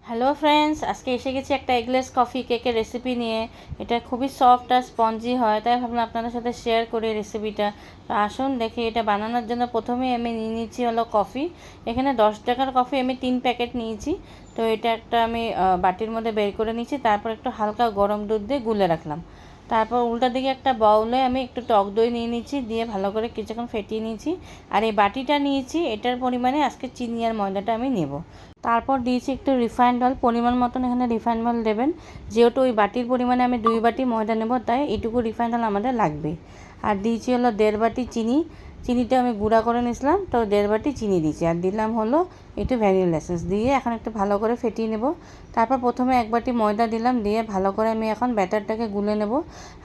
Hello friends, আজকে এসে গেছি একটা এগলেস কফি কেকের রেসিপি নিয়ে। এটা খুবই সফট আর স্পঞ্জি হয়, তাই ভাবলাম আপনাদের সাথে শেয়ার করি রেসিপিটা। তো আসুন দেখি। এটা বানানোর জন্য প্রথমেই আমি নিয়ে নিচ্ছি হলো কফি। এখানে 10 টাকার কফি আমি 3 প্যাকেট নিয়েছি। তো এটা একটা আমি বাটির মধ্যে বের করে নিয়েছি। তারপর একটু হালকা গরম দুধ দিয়ে গুলে রাখলাম। তারপর উল্টা দিকে একটা বাউলে আমি একটু টক দই নিয়ে নিচ্ছি, দিয়ে ভালো করে কিছুক্ষণ ফেটিয়ে নিয়েছি। আর এই বাটিটা নিয়েছি, এটার পরিমাণে আজকে চিনি আর ময়দাটা আমি নেব। তারপর দিয়েছি একটু রিফাইন্ড অয়েল, পরিমাণ মতন এখানে রিফাইন্ড অয়েল দেবেন। যেহেতু ওই বাটির পরিমাণে আমি 2 বাটি ময়দা নেব, তাই এইটুকু রিফাইন্ড অয়েল আমাদের লাগবে। আর দিয়েছি হলো 1.5 বাটি চিনি। চিনিটা আমি গুঁড়া করে নিয়েছিলাম, তো 1.5 বাটি চিনি দিয়েছি। আর দিলাম হলো একটু ভ্যানিলা এসেন্স, দিয়ে এখন একটু ভালো করে ফেটিয়ে নেব। তারপর প্রথমে 1 বাটি ময়দা দিলাম, দিয়ে ভালো করে আমি এখন ব্যাটারটাকে গুলে নেব।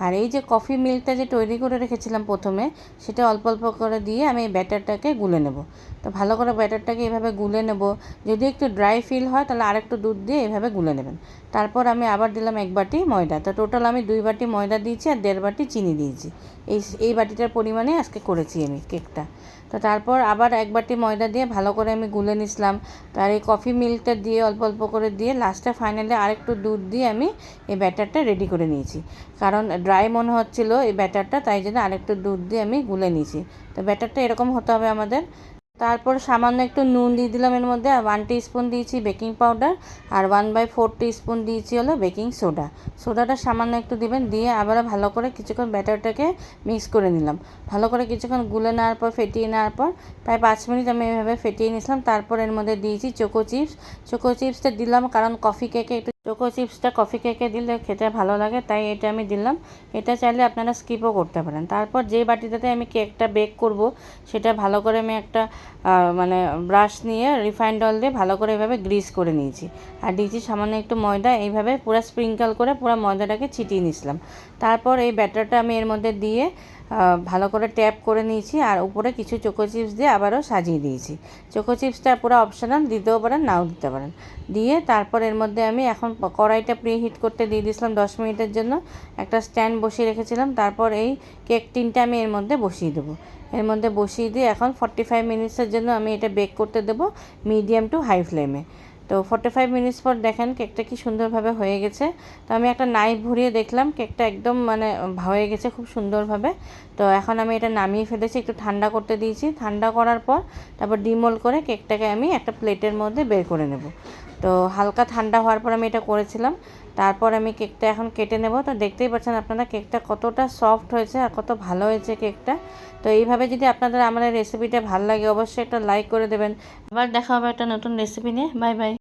আর এই যে কফি মিল্কটা যে তৈরি করে রেখেছিলাম প্রথমে, সেটা অল্প অল্প করে দিয়ে আমি এই ব্যাটারটাকে গুলে নেব। তো ভালো করে ব্যাটারটাকে এভাবে গুলে নেব। যদি একটু ড্রাই ফিল হয় তাহলে আরেকটু দুধ দিয়ে এভাবে গুলে নেবেন। তারপর আমি আবার দিলাম 1 বাটি ময়দা। তো টোটাল আমি 2 বাটি ময়দা দিয়েছি আর 1.5 বাটি চিনি দিয়েছি। এই বাটিটার পরিমাণে আজকে করেছি আমি কেকটা। তো তারপর আবার 1 বাটি ময়দা দিয়ে ভালো করে আমি গুলে নিয়েছিলাম। তার এই কফি মিল্কটা দিয়ে অল্প অল্প করে দিয়ে লাস্টে ফাইনালি আরেকটু দুধ দিয়ে আমি এই ব্যাটারটা রেডি করে নিয়েছি। কারণ ড্রাই মনে হচ্ছিলো এই ব্যাটারটা, তাই জন্য আরেকটু দুধ দিয়ে আমি গুলে নিয়েছি। তো ব্যাটারটা এরকম হতে হবে আমাদের। তারপর সামান্য একটু নুন দিয়ে দিলাম এর মধ্যে, আর 1 টিস্পুন দিয়েছি বেকিং পাউডার, আর 1/4 টিস্পুন দিয়েছি হলো বেকিং সোডা। সোডাটা সামান্য একটু দিবেন, দিয়ে আবার ভালো করে কিছুক্ষণ ব্যাটারটাকে মিক্স করে নিলাম। ভালো করে কিছুক্ষণ গুলে নেওয়ার পর, ফেটিয়ে নেওয়ার পর প্রায় 5 মিনিট আমি এভাবে ফেটিয়ে নিয়েছিলাম। তারপর এর মধ্যে দিয়েছি চোকো চিপস। চোকো চিপসটা দিলাম কারণ কফি কেকে একটু চোকো চিপসটা কফি কেকে দিলে খেতে ভালো লাগে, তাই এটা আমি দিলাম। এটা চাইলে আপনারা স্কিপও করতে পারেন। তারপর যে বাটিটাতে আমি কেকটা বেক করব, সেটা ভালো করে আমি একটা মানে ব্রাশ নিয়ে রিফাইন্ড অয়েল দিয়ে ভালো করে এভাবে গ্রিস করে নিয়েছি। আর দিয়েছি সামান্য একটু ময়দা, এইভাবে পুরো স্প্রিঙ্কল করে পুরো ময়দাটাকে ছিটিয়ে নিয়েছিলাম। তারপর এই ব্যাটারটা আমি এর মধ্যে দিয়ে ভালো করে ট্যাপ করে নিয়েছি, আর উপরে কিছু চোকো চিপস দিয়ে আবারও সাজিয়ে দিয়েছি। চোকো চিপসটা পুরো অপশনাল, দিতেও পারেন নাও দিতে পারেন। দিয়ে তারপর এর মধ্যে আমি এখন কড়াইটা প্রিহিট করতে দিয়ে দিয়েছিলাম 10 মিনিটের জন্য। একটা স্ট্যান্ড বসিয়ে রেখেছিলাম। তারপর এই কেক টিনটা আমি এর মধ্যে বসিয়ে দেবো। এর মধ্যে বসিয়ে দিয়ে এখন 45 মিনিটসের জন্য আমি এটা বেক করতে দেবো মিডিয়াম টু হাই ফ্লেমে। তো 45 মিনিটস পর দেখেন কেকটা কি সুন্দরভাবে হয়ে গেছে। তো আমি একটা নাইফ ঘুরিয়ে দেখলাম কেকটা একদম মানে হয়ে গেছে খুব সুন্দরভাবে। তো এখন আমি এটা নামিয়ে ফেলেছি, একটু ঠান্ডা করতে দিয়েছি। ঠান্ডা করার পর তারপর ডিমোল্ড করে কেকটাকে আমি একটা প্লেটের মধ্যে বের করে নেব। তো হালকা ঠান্ডা হওয়ার পর আমি এটা করেছিলাম। তারপর আমি কেকটা এখন কেটে নেব। তো দেখতেই পাচ্ছেন আপনারা কেকটা কতটা সফট হয়েছে আর কত ভালো হয়েছে কেকটা। তো এইভাবে যদি আপনাদের আমার রেসিপিটা ভালো লাগে, অবশ্যই একটা লাইক করে দেবেন। আবার দেখা হবে একটা নতুন রেসিপি নিয়ে। Bye bye.